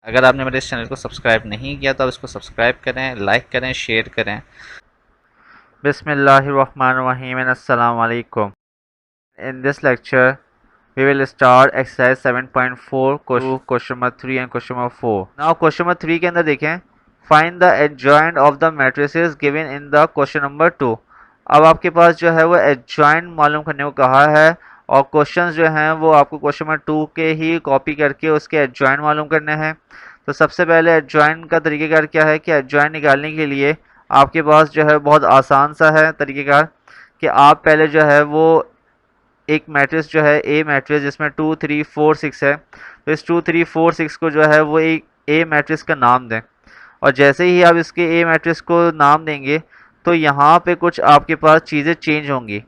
अगर आपने मेरे इस चैनल को सब्सक्राइब नहीं किया तो आप इसको सब्सक्राइब करें, लाइक करें, शेयर करें। बिस्मिल्लाहिर्रहमानिर्रहीम and अस्सलाम वालेकुम। In this lecture, we will start exercise 7.4 question number 3 and question number 4. Now question number 3 के अंदर देखें, find the adjoint of the matrices given in the question number 2. अब आपके पास जो है वो adjoint मालूम करने को कहा है और क्वेश्चंस जो हैं वो आपको क्वेश्चन नंबर 2 के ही कॉपी करके उसके adjoint मालूम करने हैं। तो सबसे पहले adjoint का तरीक़ेकार क्या है कि adjoint निकालने के लिए आपके पास जो है बहुत आसान सा है तरीक़ेकार कि आप पहले जो है वो एक मैट्रिक्स जो है ए मैट्रिक्स जिसमें 2 3 4 6 है, तो इस 2 3 4 6 को जो है वो एक ए मैट्रिक्स का नाम दें और जैसे ही आप इसके ए मैट्रिक्स को नाम देंगे तो यहाँ पे कुछ आपके पास चीज़ें चेंज होंगी।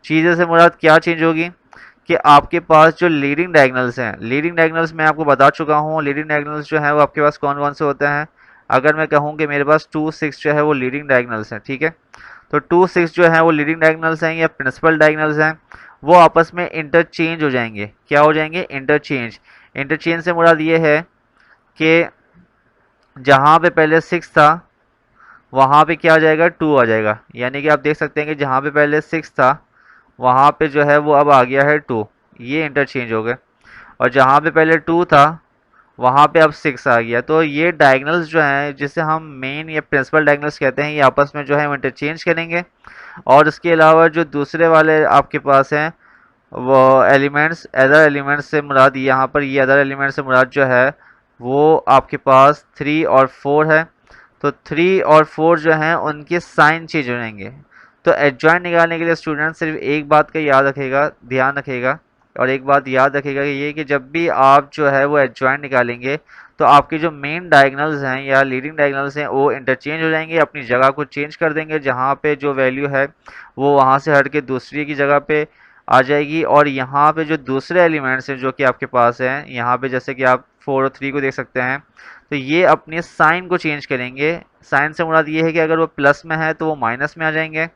चीज़ें से मुराद क्या चेंज होगी कि आपके पास जो लीडिंग डायगोनल्स हैं, लीडिंग डायगोनल्स मैं आपको बता चुका हूँ। लीडिंग डायगोनल्स जो है वो आपके पास कौन कौन से होते हैं। अगर मैं कहूँ कि मेरे पास 2 6 जो है वो लीडिंग डायगोनल्स हैं, ठीक है, तो 2 6 जो है वो लीडिंग डायगोनल्स हैं या प्रिंसिपल डायगोनल्स हैं, वो आपस में इंटरचेंज हो जाएंगे। क्या हो जाएंगे? इंटरचेंज। इंटरचेंज से मुराद ये है कि जहाँ पे पहले 6 था वहाँ पे क्या आ जाएगा? 2 आ जाएगा। यानी कि आप देख सकते हैं कि जहाँ पे पहले 6 था वहाँ पे जो है वो अब आ गया है 2। ये इंटरचेंज हो गए। और जहाँ पे पहले 2 था वहाँ पे अब 6 आ गया। तो ये डायगोनल्स जो हैं जिसे हम मेन या प्रिंसिपल डायगोनल्स कहते हैं, ये आपस में जो है वो इंटरचेंज करेंगे। और इसके अलावा जो दूसरे वाले आपके पास हैं वो एलिमेंट्स, अदर एलिमेंट्स से मुराद यहाँ पर ये अदर एलिमेंट्स से मुराद जो है वो आपके पास 3 और 4 है। तो 3 और 4 जो हैं उनके साइन चेंज हो जाएंगे। तो एडजॉइंट निकालने के लिए स्टूडेंट सिर्फ एक बात का याद रखेगा, ध्यान रखेगा और एक बात याद रखेगा कि ये कि जब भी आप जो है वो एडजॉइंट निकालेंगे तो आपके जो मेन डायगोनल्स हैं या लीडिंग डायगोनल्स हैं वो इंटरचेंज हो जाएंगे, अपनी जगह को चेंज कर देंगे। जहाँ पे जो वैल्यू है वो वहाँ से हट के दूसरी की जगह पे आ जाएगी। और यहाँ पे जो दूसरे एलिमेंट्स हैं जो कि आपके पास हैं, यहाँ पे जैसे कि आप 4 और 3 को देख सकते हैं, तो ये अपने साइन को चेंज करेंगे। साइन से मुराद ये है कि अगर वो प्लस में है तो वो माइनस में आ जाएंगे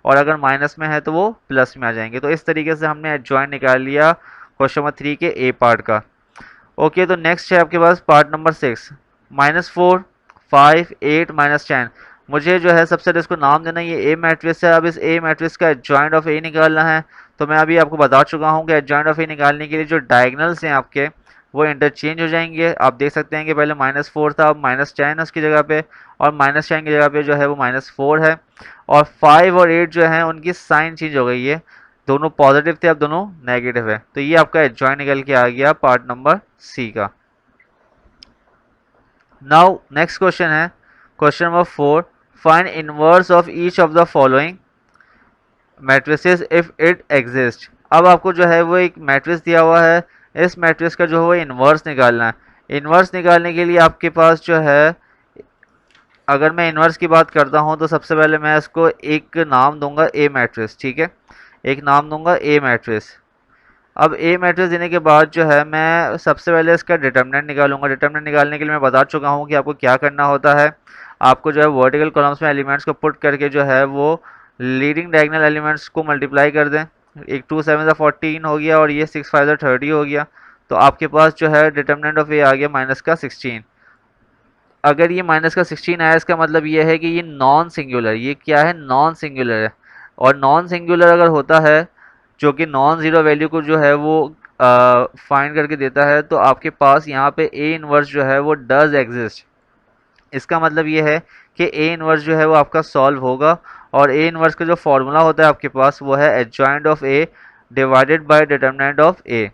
और अगर माइनस में है तो वो प्लस में आ जाएंगे। तो इस तरीके से हमने एडजॉइंट निकाल लिया क्वेश्चन नंबर 3 के ए पार्ट का। ओके, तो नेक्स्ट है आपके पास पार्ट नंबर 6, -4 5 8 -10। मुझे जो है सबसे पहले इसको नाम देना, ये ए मैट्रिक्स है। अब इस ए मैट्रिक्स का एडजॉइंट ऑफ ए निकालना है। तो मैं अभी आपको बता चुका हूँ कि एडजॉइंट ऑफ ए निकालने के लिए जो डायगोनल्स हैं आपके वो इंटरचेंज हो जाएंगे। आप देख सकते हैं कि पहले -4 था, अब -10 है उसकी जगह पे, और -10 की जगह पे जो है वो -4 है। और 5 और 8 जो है उनकी साइन चेंज हो गई है, दोनों पॉजिटिव थे अब दोनों नेगेटिव है। तो ये आपका एडजॉइंट निकल के आ गया पार्ट नंबर सी का। नाउ नेक्स्ट क्वेश्चन है question number 4, find inverse of each of the following matrices if it exist. अब आपको जो है वो एक मैट्रिक्स दिया हुआ है, इस मैट्रिक्स का जो है वो इनवर्स निकालना है। इनवर्स निकालने के लिए आपके पास जो है, अगर मैं इनवर्स की बात करता हूं तो सबसे पहले मैं इसको एक नाम दूंगा ए मैट्रिक्स, ठीक है, एक नाम दूंगा ए मैट्रिक्स। अब ए मैट्रिक्स देने के बाद जो है मैं सबसे पहले इसका डिटर्मिनेंट निकालूंगा। डिटर्मिनेंट निकालने के लिए मैं बता चुका हूँ कि आपको क्या करना होता है। आपको जो है वर्टिकल कॉलम्स में एलिमेंट्स को पुट करके जो है वो लीडिंग डायगोनल एलिमेंट्स को मल्टीप्लाई कर दें। एक 2 7 14 हो गया और ये 6 5 30 हो गया। तो आपके पास जो है डिटर्मिनेंट ऑफ ए आ गया -16। अगर ये -16 आया इसका मतलब ये है कि ये नॉन सिंगुलर, ये क्या है? नॉन सिंगुलर है। और नॉन सिंगुलर अगर होता है जो कि नॉन ज़ीरो वैल्यू को जो है वो फाइंड करके देता है, तो आपके पास यहाँ पे ए इनवर्स जो है वो डज एग्जिस्ट। इसका मतलब ये है कि ए इनवर्स जो है वो आपका सॉल्व होगा। और ए इनवर्स का जो फॉर्मूला होता है आपके पास वो है adjoint of A divided by determinant of A.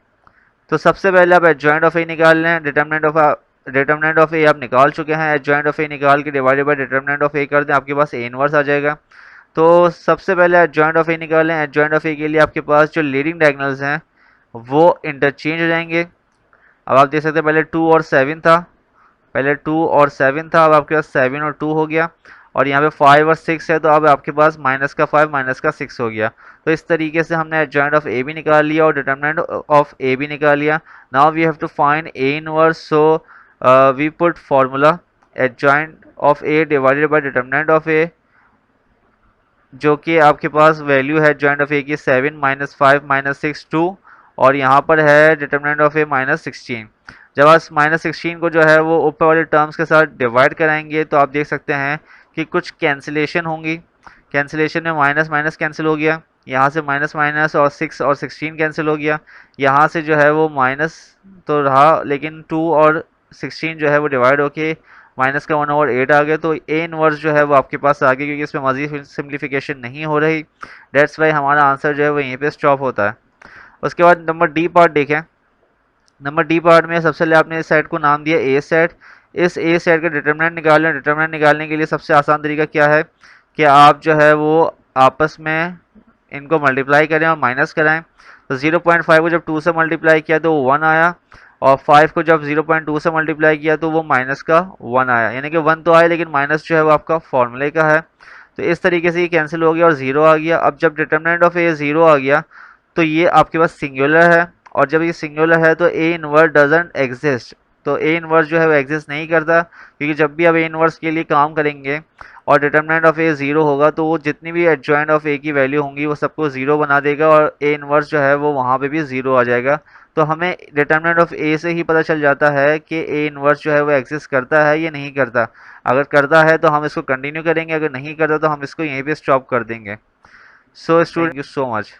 तो सबसे पहले आप एडजॉइंट ऑफ ए निकाल लें। डिटर्मिनेंट ऑफ ए आप निकाल चुके हैं, एडजॉइंट ऑफ ए निकाल के डिवाइडेड बाय डिटर्मिनेंट ऑफ ए कर दें, आपके पास ए इनवर्स आ जाएगा। तो सबसे पहले एडजॉइंट ऑफ ए निकालें। एडजॉइंट ऑफ ए के लिए आपके पास जो लीडिंग डायगोनल्स हैं वो इंटरचेंज हो जाएंगे। अब आप देख सकते हैं पहले 2 और 7 था, पहले 2 और 7 था, अब आपके पास 7 और 2 हो गया। और यहाँ पे 5 और 6 है, तो अब आपके पास -5 -6 हो गया। तो इस तरीके से हमने एडजॉइंट ऑफ ए भी निकाल लिया और डिटर्मिनेंट ऑफ ए भी निकाल लिया। Now we have to find A inverse, so we put formula adjoint of A divided by determinant of A, जो कि आपके पास वैल्यू है जॉइंट ऑफ ए की 7 -5 -6 2, और यहाँ पर है डिटर्मिनेंट ऑफ ए -16। जब आप -16 को जो है वो ऊपर वाले टर्म्स के साथ डिवाइड कराएंगे तो आप देख सकते हैं कि कुछ कैंसिलेशन होंगी। कैंसिलेशन में माइनस माइनस कैंसिल हो गया, यहाँ से माइनस माइनस और 6 और 16 कैंसिल हो गया, यहाँ से जो है वो माइनस तो रहा लेकिन 2 और 16 जो है वो डिवाइड होके माइनस का 1/8 आ गया। तो ए इनवर्स जो है वो आपके पास आ गया क्योंकि इसमें मजीद सिंप्लीफिकेशन नहीं हो रही। डेट्स वाई हमारा आंसर जो है वो यहीं पे स्टॉप होता है। उसके बाद नंबर डी पार्ट देखें। नंबर डी पार्ट में सबसे पहले आपने इस सेट को नाम दिया ए सेट। इस ए सेट का डिटरमिनेंट निकालना। डिटरमिनेंट निकालने के लिए सबसे आसान तरीका क्या है कि आप जो है वो आपस में इनको मल्टीप्लाई करें और माइनस कराएं। तो 0.5 को जब 2 से मल्टीप्लाई किया तो वो 1 आया, और 5 को जब 0.2 से मल्टीप्लाई किया तो वो माइनस का 1 आया, यानी कि 1 तो आया लेकिन माइनस जो है वो आपका फॉर्मूले का है। तो इस तरीके से ये कैंसिल हो गया और 0 आ गया। अब जब डिटरमिनेंट ऑफ ए 0 आ गया तो ये आपके पास सिंगुलर है, और जब ये सिंगुलर है तो ए इनवर्स डजंट एग्जिस्ट। तो ए इनवर्स जो है वो एग्जिस्ट नहीं करता, क्योंकि जब भी आप ए इनवर्स के लिए काम करेंगे और डिटरमिनेंट ऑफ ए 0 होगा तो वो जितनी भी एडजॉइंट ऑफ ए की वैल्यू होंगी वो सबको 0 बना देगा और ए इनवर्स जो है वो वहाँ पे भी 0 आ जाएगा। तो हमें डिटरमिनेंट ऑफ ए से ही पता चल जाता है कि ए इनवर्स जो है वो एग्जिस्ट करता है या नहीं करता। अगर करता है तो हम इसको कंटिन्यू करेंगे, अगर नहीं करता तो हम इसको यहीं पे स्टॉप कर देंगे। So student, thank you so much.